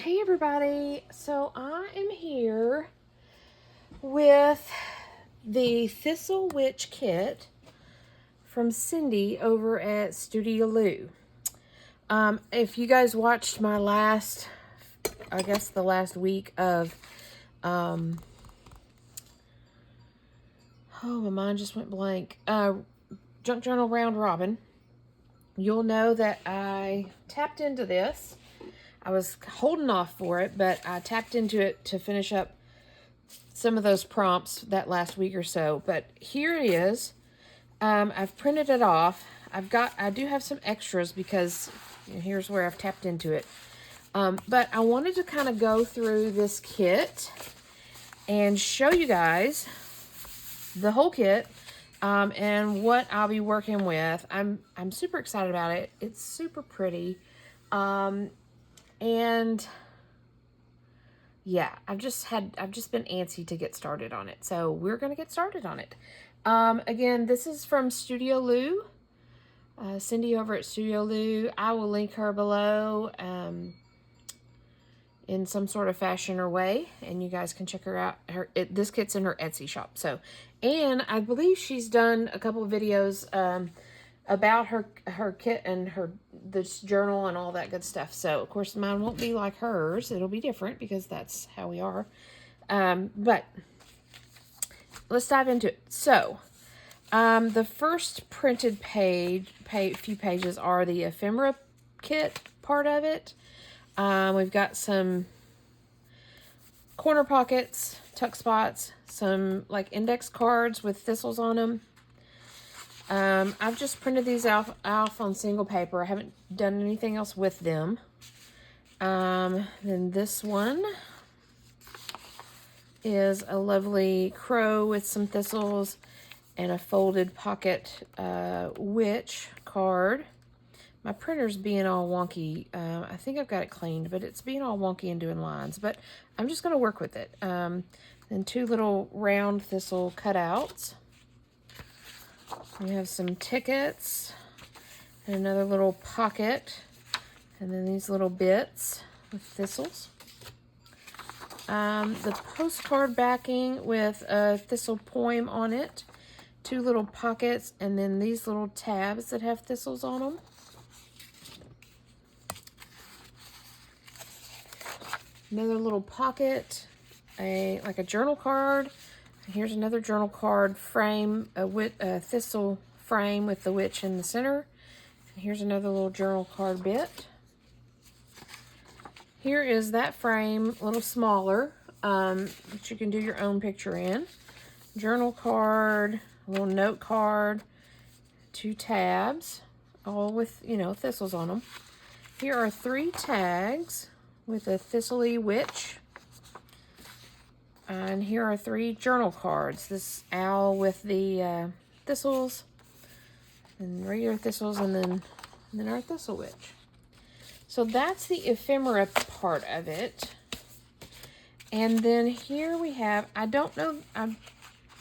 Hey everybody, so I am here with the Thistle Witch Kit from Cindy over at Studio Lou. If you guys watched my last, I guess the last week of, oh my mind just went blank, Junk Journal Round Robin, you'll know that I tapped into this. I was holding off for it, but I tapped into it to finish up some of those prompts that last week or so. But here it is. I've printed it off. I do have some extras because here's where I've tapped into it. But I wanted to kind of go through this kit and show you guys the whole kit and what I'll be working with. I'm super excited about it. It's super pretty. And yeah, I've just been antsy to get started on it. So we're going to get started on it. Again, this is from Studio Lou. Cindy over at Studio Lou. I will link her below in some sort of fashion or way, and you guys can check her out. This kit's in her Etsy shop. So, and I believe she's done a couple of videos about her kit and this journal and all that good stuff. So, of course, mine won't be like hers. It'll be different because that's how we are. But let's dive into it. So, the first printed few pages are the ephemera kit part of it. We've got some corner pockets, tuck spots, some like index cards with thistles on them. I've just printed these off on single paper. I haven't done anything else with them. Then this one is a lovely crow with some thistles and a folded pocket witch card. My printer's being all wonky. I think I've got it cleaned, but it's being all wonky and doing lines. But I'm just going to work with it. Then two little round thistle cutouts. We have some tickets and another little pocket, and then these little bits with thistles. The postcard backing with a thistle poem on it, two little pockets, and then these little tabs that have thistles on them. Another little pocket, like a journal card. Here's another journal card frame, a thistle frame with the witch in the center. Here's another little journal card bit. Here is that frame, a little smaller, that you can do your own picture in. Journal card, a little note card, two tabs, all with, thistles on them. Here are 3 tags with a Thistle Witch. And here are 3 journal cards. This owl with the thistles, and regular thistles, and then our Thistle Witch. So that's the ephemera part of it. And then here we have, I don't know, I'm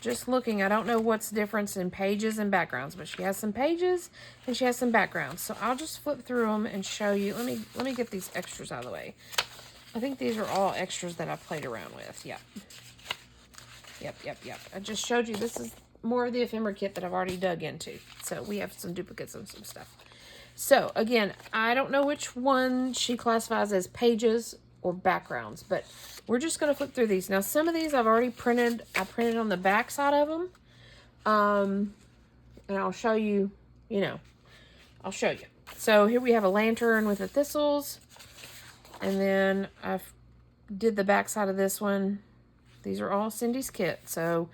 just looking, I don't know what's the difference in pages and backgrounds, but she has some pages and she has some backgrounds. So I'll just flip through them and show you. Let me get these extras out of the way. I think these are all extras that I played around with. Yep. I just showed you. This is more of the ephemera kit that I've already dug into. So we have some duplicates and some stuff. So again, I don't know which one she classifies as pages or backgrounds, but we're just going to flip through these. Now, some of these I've already printed. I printed on the back side of them. And I'll show you, I'll show you. So here we have a lantern with the thistles. And then I did the back side of this one. These are all Cindy's kit. So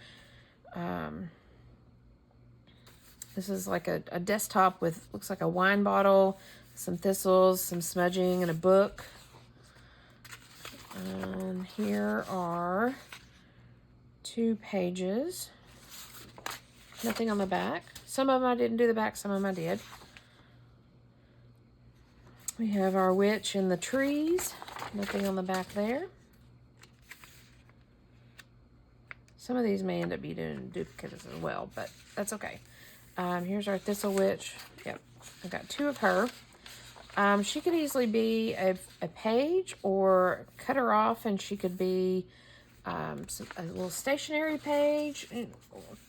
this is like a desktop with, looks like a wine bottle, some thistles, some smudging, and a book. And here are 2 pages. Nothing on the back. Some of them I didn't do the back, some of them I did. We have our witch in the trees. Nothing on the back there. Some of these may end up being duplicates as well, but that's okay. Here's our Thistle Witch. Yep, I've got 2 of her. She could easily be a page, or cut her off and she could be a little stationary page.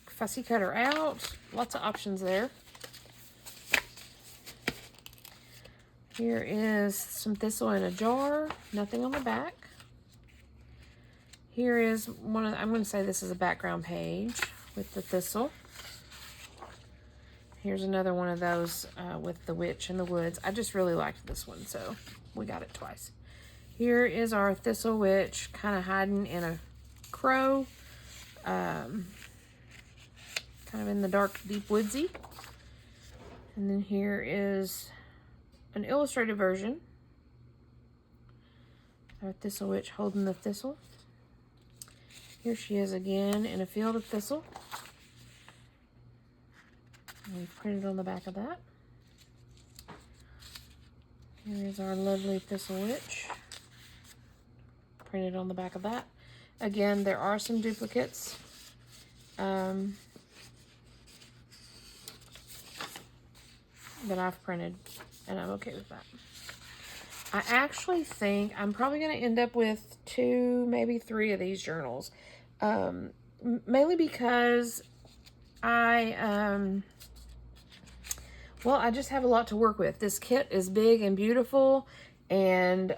Fussy cut her out. Lots of options there. Here is some thistle in a jar. Nothing on the back. Here is one of the, I'm going to say this is a background page with the thistle. Here's another one of those with the witch in the woods. I just really liked this one, so we got it twice. Here is our Thistle Witch kind of hiding in a crow. Kind of in the dark, deep woodsy. And then here is an illustrated version. Our Thistle Witch holding the thistle. Here she is again in a field of thistle. And we've printed on the back of that. Here is our lovely Thistle Witch. Printed on the back of that. Again, there are some duplicates. That I've printed, and I'm okay with that. I actually think I'm probably going to end up with 2, maybe 3 of these journals. Mainly because I just have a lot to work with. This kit is big and beautiful, and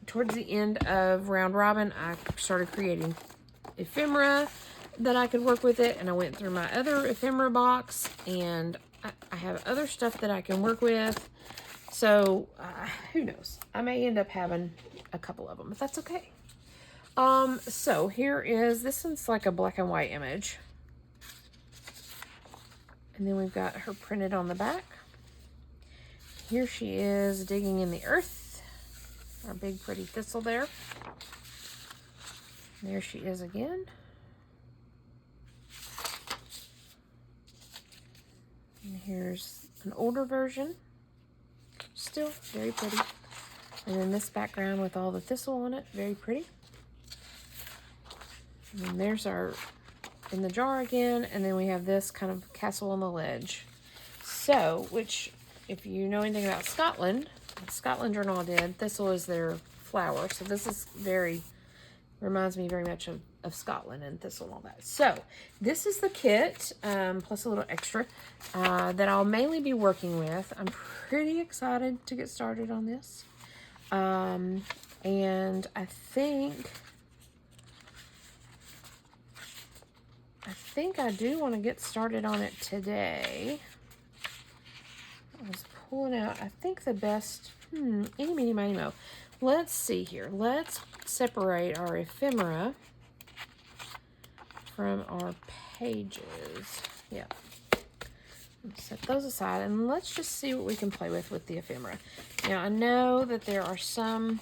towards the end of Round Robin, I started creating ephemera that I could work with it, and I went through my other ephemera box, and I have other stuff that I can work with. So who knows? I may end up having a couple of them, but that's okay. So here is, this one's like a black and white image. And then we've got her printed on the back. Here she is digging in the earth. Our big pretty thistle there. There she is again. And here's an older version. Still very pretty. And then this background with all the thistle on it, very pretty. And then there's our in the jar again, and then we have this kind of castle on the ledge. So, which, if you know anything about Scotland, the Scotland journal I did, thistle is their flower. So this is reminds me very much of Scotland and thistle and all that. So this is the kit, plus a little extra, that I'll mainly be working with. I'm pretty excited to get started on this. And I think I do want to get started on it today. I was pulling out, I think the best, eeny, meeny, miny, mo. Let's see here. Let's separate our ephemera from our pages. Yeah. Let's set those aside, and let's just see what we can play with the ephemera. Now, I know that there are some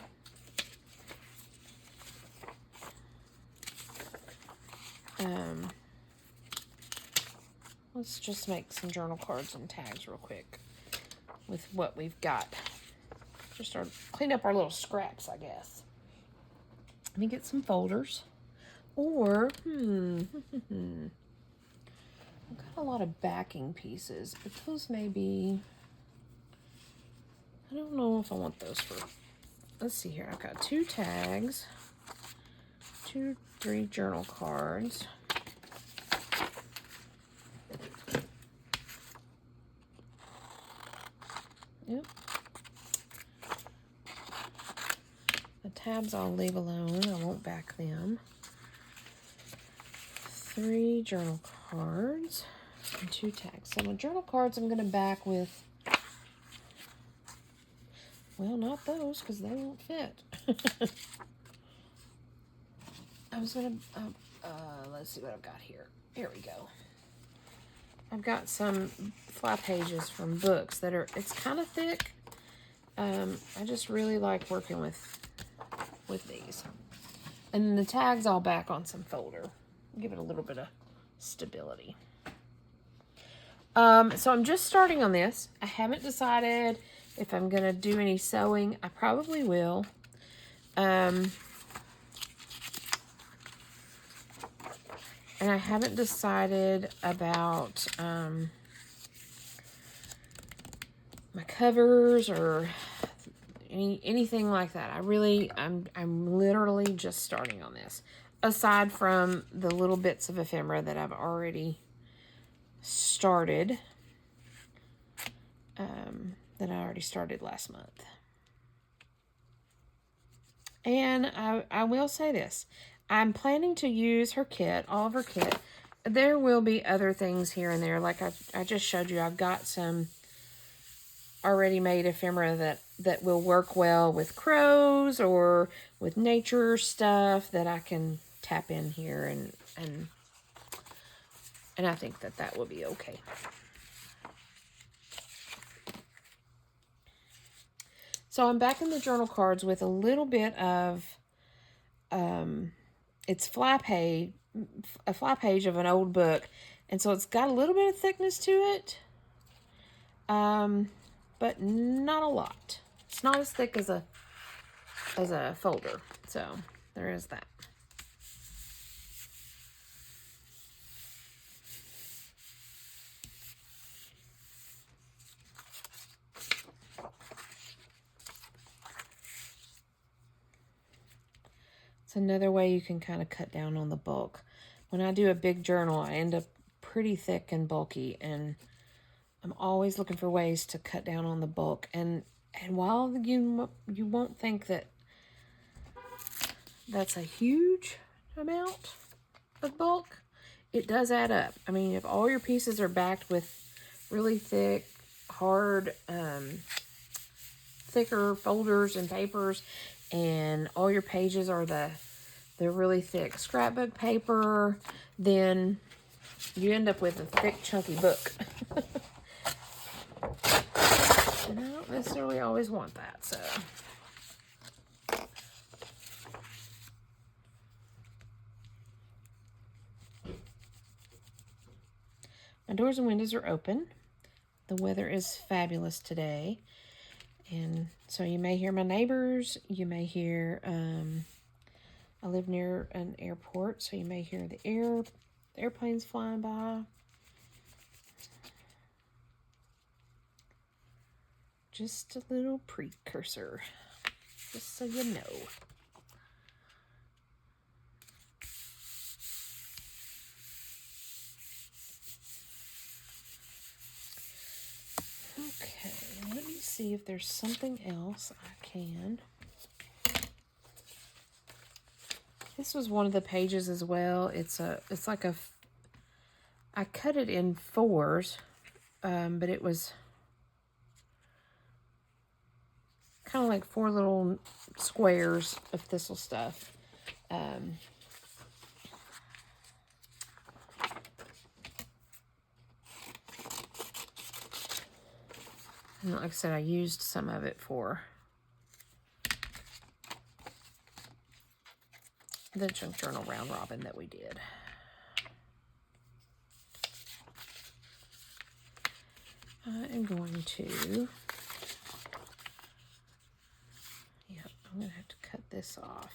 let's just make some journal cards and tags real quick with what we've got. Just clean up our little scraps, I guess. Let me get some folders. Or, I've got a lot of backing pieces, but those may be, I don't know if I want those for, let's see here. I've got 2 tags, 3 journal cards. Yep. The tabs I'll leave alone. I won't back them. 3 journal cards and 2 tags. So my journal cards I'm going to back with, well, not those because they won't fit. I was going to, let's see what I've got here. Here we go. I've got some fly pages from books that are, it's kind of thick. I just really like working with these. And then the tags I'll back on some folder. Give it a little bit of stability. So I'm just starting on this. I haven't decided if I'm going to do any sewing. I probably will. And I haven't decided about my covers or anything like that. I'm literally just starting on this. Aside from the little bits of ephemera that I've already started, that I already started last month. And I will say this. I'm planning to use her kit, all of her kit. There will be other things here and there. Like I just showed you, I've got some already made ephemera that will work well with crows or with nature stuff that I can tap in here, and I think that will be okay. So I'm back in the journal cards with a little bit of, it's a fly page of an old book. And so it's got a little bit of thickness to it, but not a lot. It's not as thick as a folder. So there is that. It's another way you can kind of cut down on the bulk. When I do a big journal, I end up pretty thick and bulky, and I'm always looking for ways to cut down on the bulk. And while you won't think that that's a huge amount of bulk, it does add up. I mean, if all your pieces are backed with really thick, hard, thicker folders and papers, and all your pages are the really thick scrapbook paper, then you end up with a thick, chunky book. And I don't necessarily always want that, so. My doors and windows are open. The weather is fabulous today. And so you may hear my neighbors. You may hear, I live near an airport, so you may hear the airplanes flying by. Just a little precursor, just so you know. Okay, let me see if there's something else I can. This was one of the pages as well. It's like I cut it in 4s, but it was kind of like 4 little squares of thistle stuff. And like I said, I used some of it for the junk journal round robin that we did. I am going to, I'm going to have to cut this off.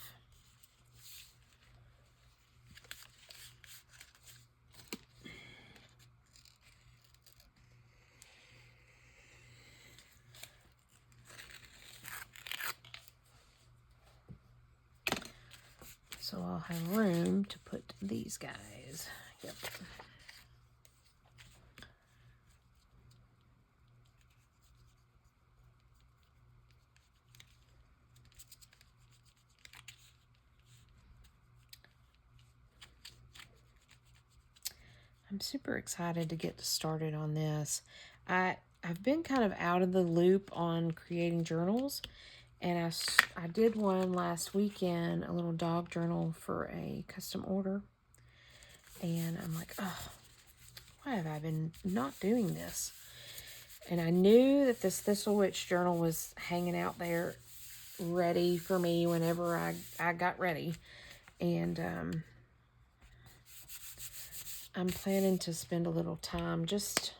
So I'll have room to put these guys. Yep. I'm super excited to get started on this. I've been kind of out of the loop on creating journals, and I did one last weekend, a little dog journal for a custom order. And I'm like, oh, why have I been not doing this? And I knew that this Thistle Witch journal was hanging out there ready for me whenever I got ready. And I'm planning to spend a little time just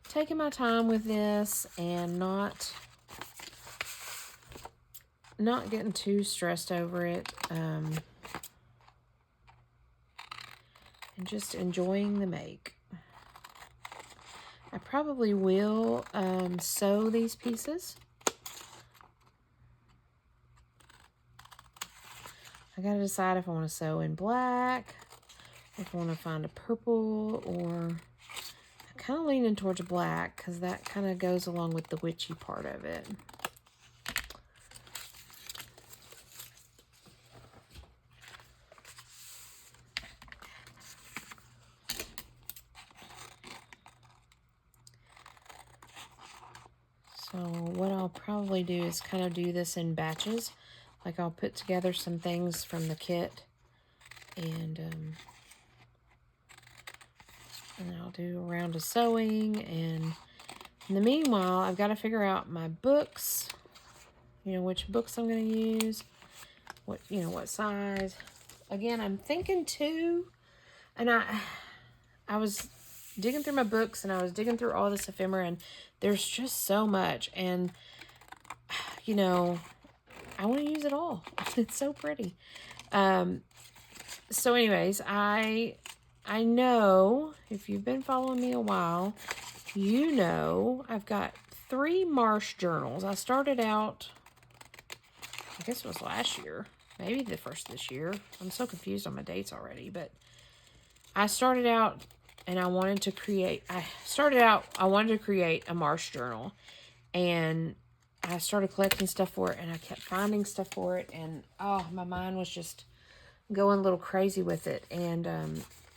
taking my time with this and not getting too stressed over it, and just enjoying the make. probably will sew these pieces. I gotta decide if I want to sew in black, if I want to find a purple, or I'm kind of leaning towards black because that kind of goes along with the witchy part of it. So what I'll probably do is kind of do this in batches. Like I'll put together some things from the kit and I'll do a round of sewing. And in the meanwhile, I've got to figure out my books, you know, which books I'm going to use, what, you know, what size. Again, I'm thinking 2, and I was digging through my books, and I was digging through all this ephemera, and there's just so much, and, you know, I want to use it all. It's so pretty. So anyways, I know, if you've been following me a while, you know I've got 3 marsh journals. I started out, I guess it was last year, maybe the first of this year. I'm so confused on my dates already, but I started out and I wanted to create a marsh journal, and I started collecting stuff for it, and I kept finding stuff for it, and oh, my mind was just going a little crazy with it, and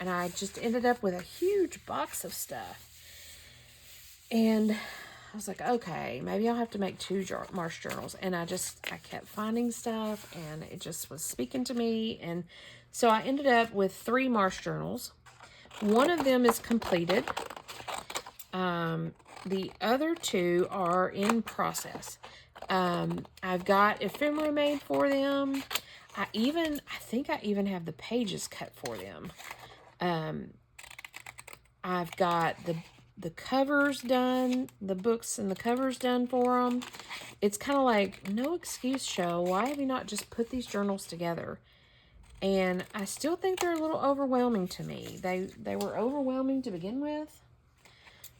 I just ended up with a huge box of stuff, and I was like, okay, maybe I'll have to make 2 marsh journals, and I kept finding stuff, and it just was speaking to me, and so I ended up with 3 marsh journals. One of them is completed. The other 2 are in process. I've got ephemera made for them. I think I even have the pages cut for them. I've got the covers done, the books and the covers done for them. It's kind of like, no excuse, show. Why have you not just put these journals together? And I still think they're a little overwhelming to me. They were overwhelming to begin with,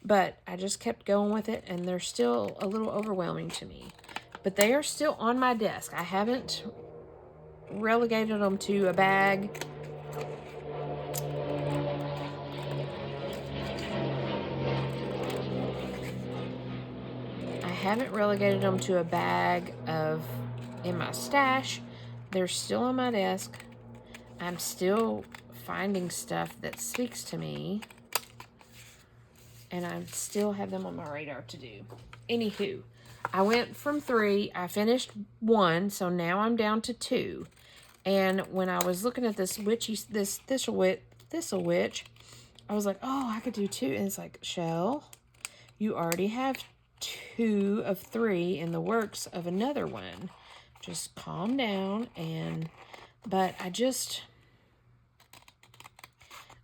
but I just kept going with it, and they're still a little overwhelming to me. But they are still on my desk. I haven't relegated them to a bag. In my stash. They're still on my desk. I'm still finding stuff that speaks to me, and I still have them on my radar to do. Anywho, I went from 3. I finished 1, so now I'm down to 2. And when I was looking at this Thistle Witch, I was like, oh, I could do 2. And it's like, Shell, you already have 2 of 3 in the works of another one. Just calm down. But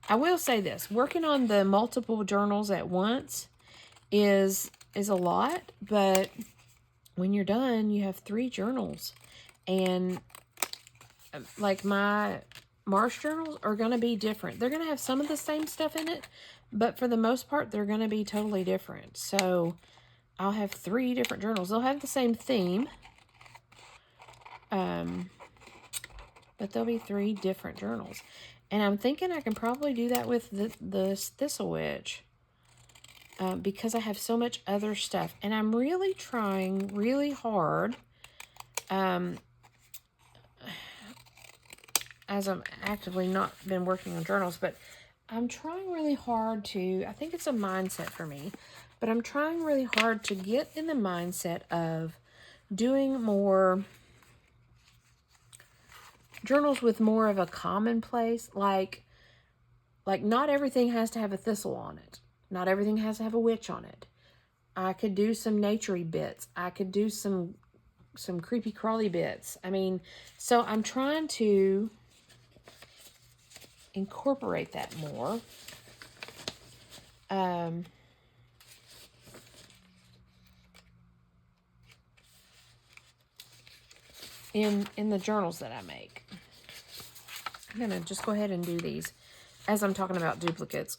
I will say this, working on the multiple journals at once is a lot, but when you're done, you have 3 journals. And like my marsh journals are going to be different. They're going to have some of the same stuff in it, but for the most part, they're going to be totally different. So I'll have 3 different journals. They'll have the same theme, but there'll be 3 different journals. And I'm thinking I can probably do that with the Thistle Witch, because I have so much other stuff. And I'm really trying really hard, as I'm actively not been working on journals, but I'm trying really hard to, I think it's a mindset for me, but I'm trying really hard to get in the mindset of doing more journals with more of a commonplace, like not everything has to have a thistle on it. Not everything has to have a witch on it. I could do some naturey bits. I could do some creepy crawly bits. I mean, so I'm trying to incorporate that more. In the journals that I make. I'm going to just go ahead and do these as I'm talking about duplicates.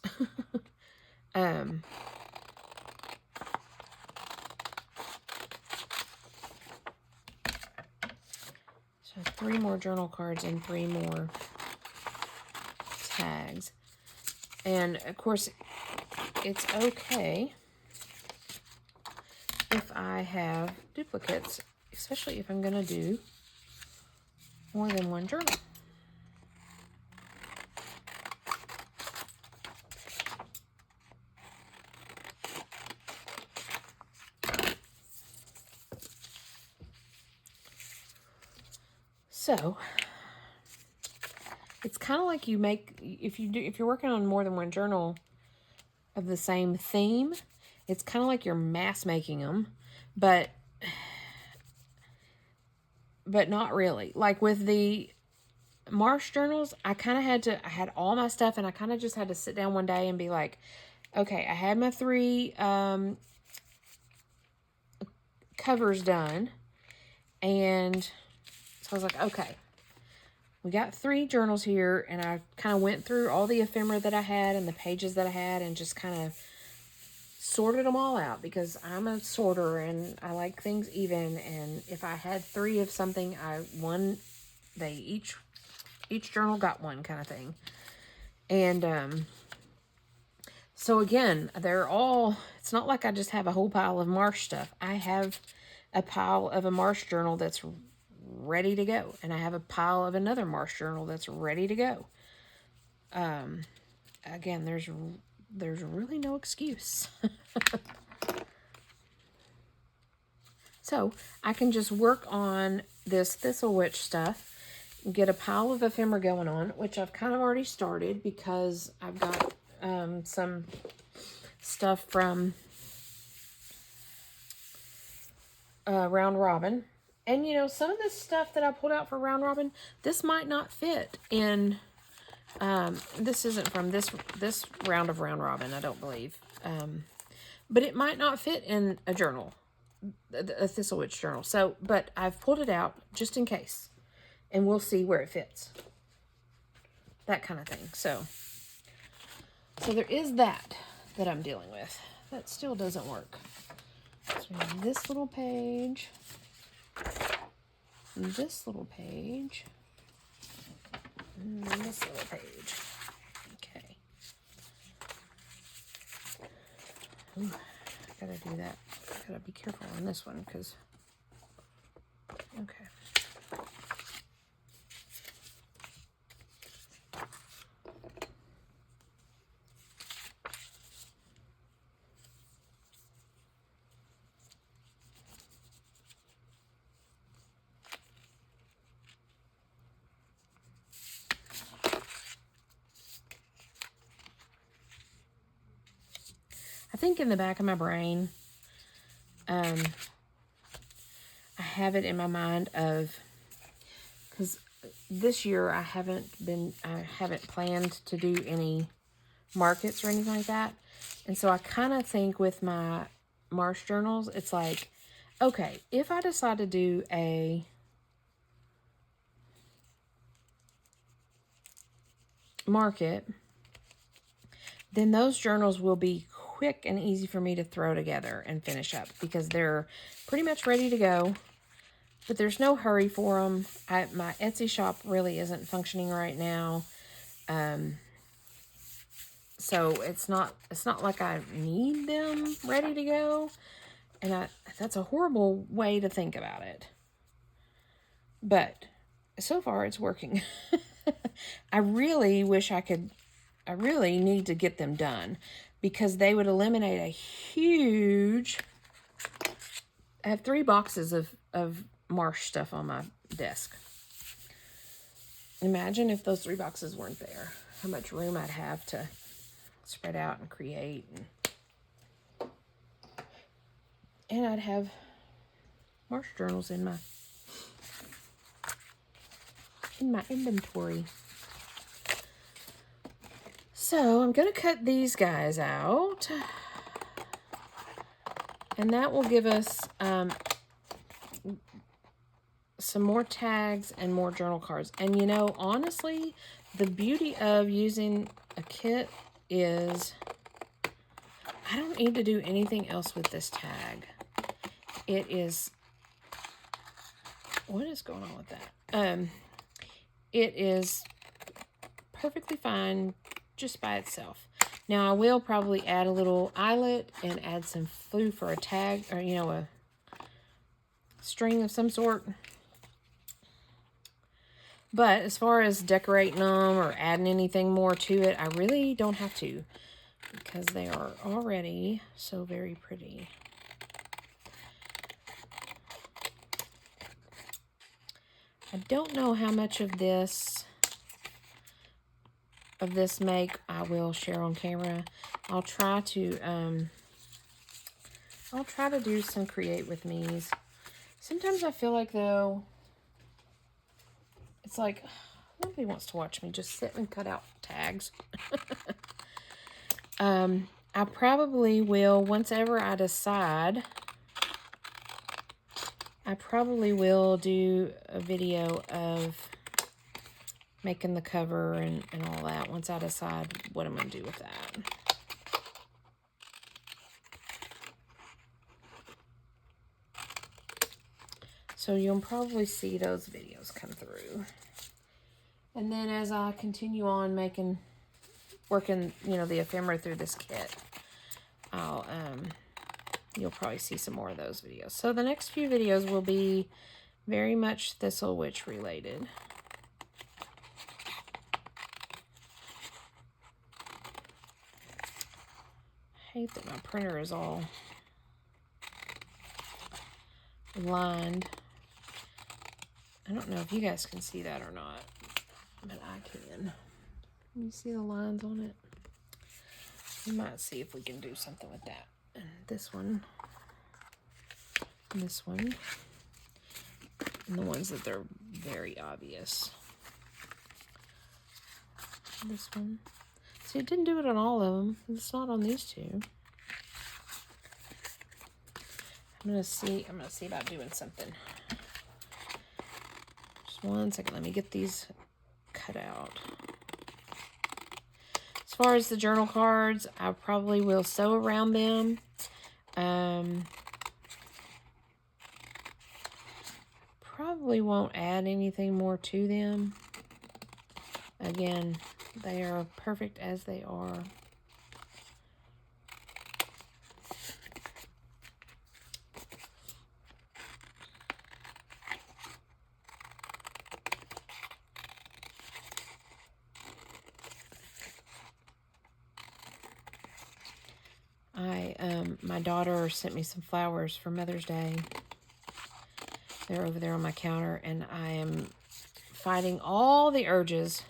So 3 more journal cards and 3 more tags. And of course, it's okay if I have duplicates, especially if I'm going to do more than one journal. So it's kind of like you make, if you're working on more than one journal of the same theme, it's kind of like you're mass making them, but not really. Like with the Marsh journals, I kind of I had all my stuff, and I kind of just had to sit down one day and be like, okay, I had my 3 covers done, and so I was like, okay, we got 3 journals here, and I kind of went through all the ephemera that I had and the pages that I had and just kind of sorted them all out, because I'm a sorter and I like things even. And if I had 3 of something, each journal got one kind of thing. And so again, it's not like I just have a whole pile of Marsh stuff. I have a pile of a Marsh journal that's ready to go, and I have a pile of another Marsh journal that's ready to go. Again, there's really no excuse. So I can just work on this Thistle Witch stuff, get a pile of ephemera going on, which I've kind of already started because I've got some stuff from Round Robin. And, you know, some of this stuff that I pulled out for Round Robin, this might not fit in, this isn't from this round of Round Robin, I don't believe. But it might not fit in a journal, a Thistle Witch journal. So, but I've pulled it out just in case, and we'll see where it fits. That kind of thing. So there is that I'm dealing with. That still doesn't work. So we have this little page, and this little page, and this little page. Okay. Ooh, I gotta do that. I gotta be careful on this one, because, okay. I think in the back of my brain, I have it in my mind of, because this year I haven't planned to do any markets or anything like that. And so I kind of think with my Marsh journals, it's like, okay, if I decide to do a market, then those journals will be quick and easy for me to throw together and finish up, because they're pretty much ready to go, but there's no hurry for them. My Etsy shop really isn't functioning right now. So it's not like I need them ready to go, and that's a horrible way to think about it. But so far it's working. I really need to get them done, because they would eliminate a huge... I have 3 boxes of Marsh stuff on my desk. Imagine if those 3 boxes weren't there. How much room I'd have to spread out and create. And I'd have Marsh journals in my inventory. So I'm going to cut these guys out, and that will give us some more tags and more journal cards. And you know, honestly, the beauty of using a kit is I don't need to do anything else with this tag. It is what is going on with that? It is perfectly fine just by itself. Now, I will probably add a little eyelet and add some glue for a tag, or, you know, a string of some sort. But as far as decorating them or adding anything more to it, I really don't have to, because they are already so very pretty. I don't know how much of this make I will share on camera. I'll try to do some create with me's. Sometimes I feel like, though, it's like nobody wants to watch me just sit and cut out tags. I probably will, once ever I decide, I probably will do a video of making the cover and all that once I decide what I'm going to do with that. So you'll probably see those videos come through. And then as I continue on working, you know, the ephemera through this kit, you'll probably see some more of those videos. So the next few videos will be very much Thistle Witch related. I hate that my printer is all lined. I don't know if you guys can see that or not, but I can. You see the lines on it? We might see if we can do something with that. And this one, and this one, and the ones that they're very obvious. This one. See, it didn't do it on all of them. It's not on these two. I'm gonna see about doing something. Just one second. Let me get these cut out. As far as the journal cards, I probably will sew around them. Probably won't add anything more to them. Again, they are perfect as they are. My daughter sent me some flowers for Mother's Day. They're over there on my counter, and I am fighting all the urges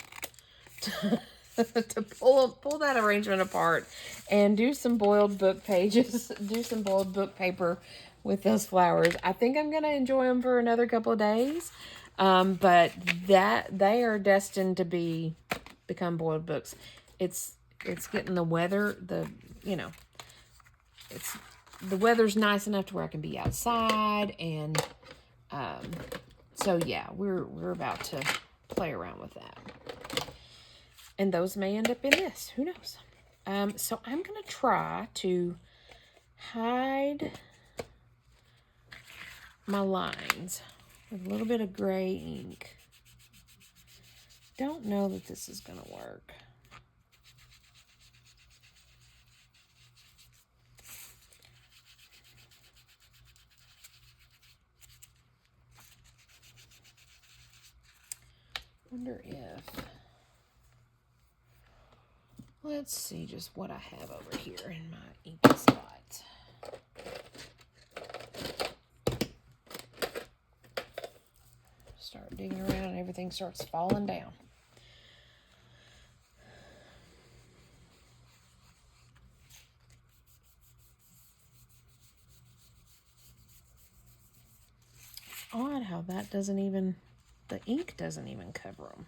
to pull that arrangement apart and do some boiled book pages, do some boiled book paper with those flowers. I think I'm going to enjoy them for another couple of days, but they are destined to become boiled books. It's getting the weather, the weather's nice enough to where I can be outside, and so yeah, we're about to play around with that. And those may end up in this. Who knows? So I'm going to try to hide my lines with a little bit of gray ink. Don't know that this is going to work. Wonder if... Let's see just what I have over here in my inky spot. Start digging around and everything starts falling down. Odd how that doesn't even, the ink doesn't even cover them.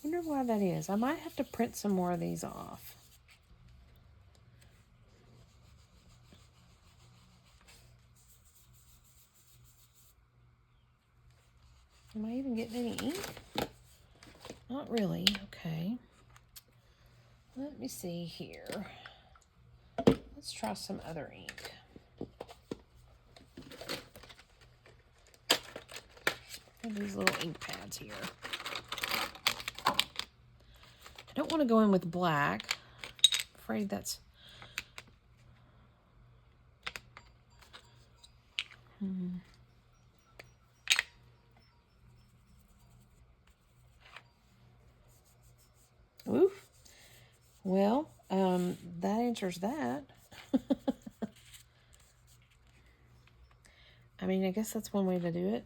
Wonder why that is. I might have to print some more of these off. Am I even getting any ink? really. Okay. Let me see here. Let's try some other ink. Have these little ink pads here. I don't want to go in with black. I'm afraid that's... Oof. Well, that answers that. I mean, I guess that's one way to do it.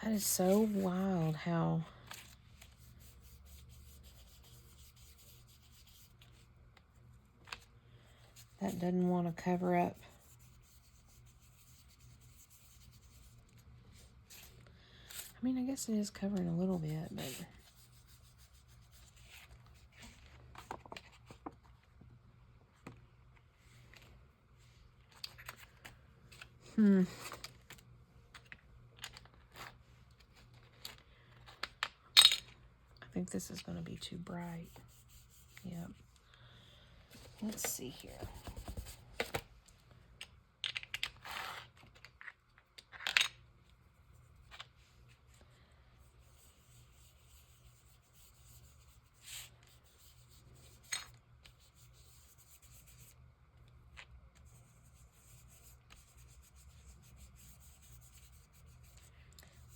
That is so wild how that doesn't want to cover up. I mean, I guess it is covering a little bit, but... I think this is going to be too bright. Yep. Let's see here.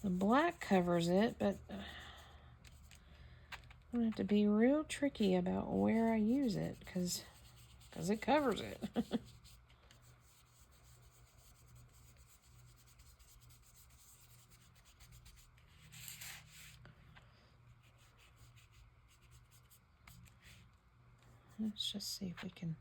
The black covers it, but I'm going to have to be real tricky about where I use it, because it covers it. Let's just see if we can...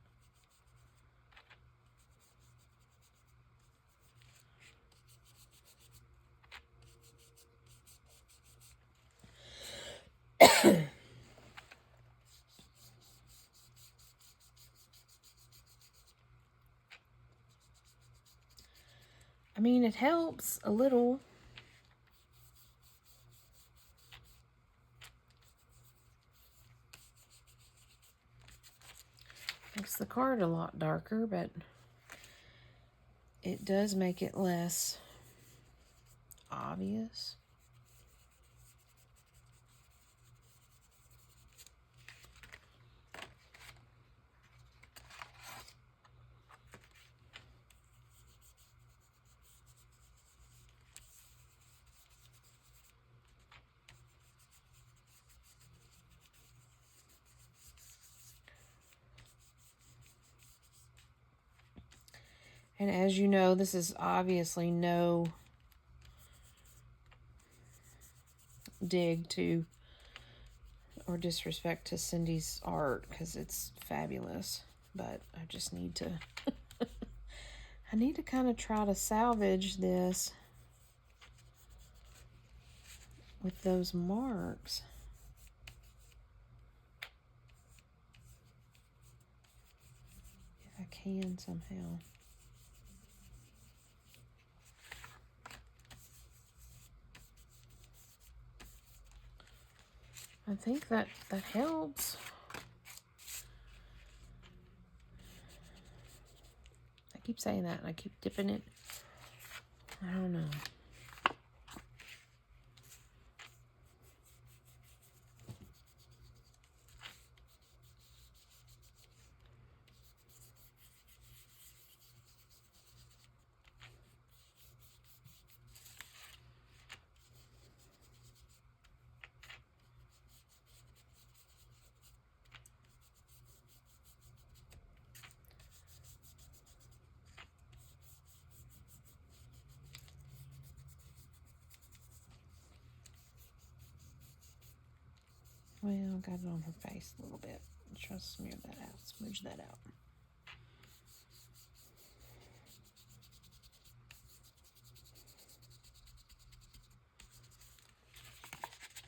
I mean, it helps a little. Makes the card a lot darker, but it does make it less obvious. And as you know, this is obviously no dig to or disrespect to Cindy's art, because it's fabulous. But I just need to, I need to kind of try to salvage this with those marks. If I can somehow. I think that helps. I keep saying that and I keep dipping it. I don't know. Well, got it on her face a little bit. Let's try to smear that out, smudge that out.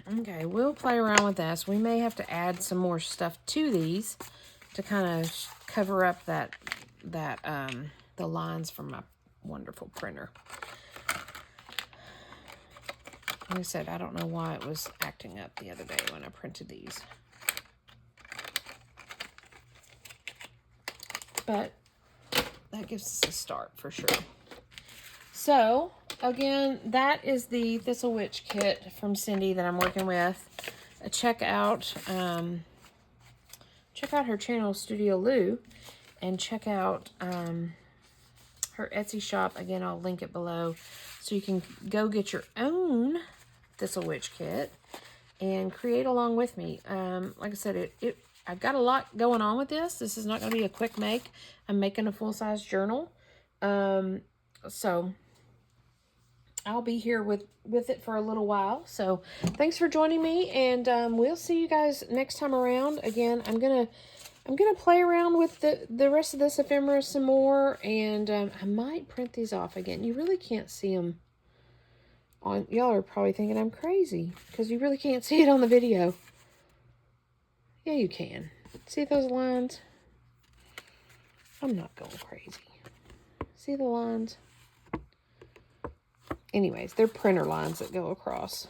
Okay, we'll play around with this. We may have to add some more stuff to these to kind of cover up the lines from my wonderful printer. Like I said, I don't know why it was acting up the other day when I printed these. But that gives us a start for sure. So, again, that is the Thistle Witch Kit from Cindy that I'm working with. Check out her channel, Studio Lou, and check out her Etsy shop. Again, I'll link it below, so you can go get your own Thistle Witch Kit and create along with me. Like I said, I've got a lot going on with this. This is not going to be a quick make. I'm making a full-size journal. So I'll be here with it for a little while. So thanks for joining me, and we'll see you guys next time around. Again, I'm gonna play around with the rest of this ephemera some more, and I might print these off again. You really can't see them on. Y'all are probably thinking I'm crazy because you really can't see it on the video. Yeah, you can. See those lines? I'm not going crazy. See the lines? Anyways, they're printer lines that go across.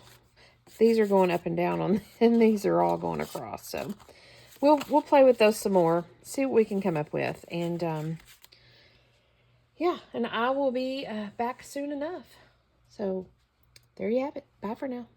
These are going up and down and these are all going across. So we'll play with those some more, see what we can come up with, and yeah, and I will be back soon enough. So there you have it. Bye for now.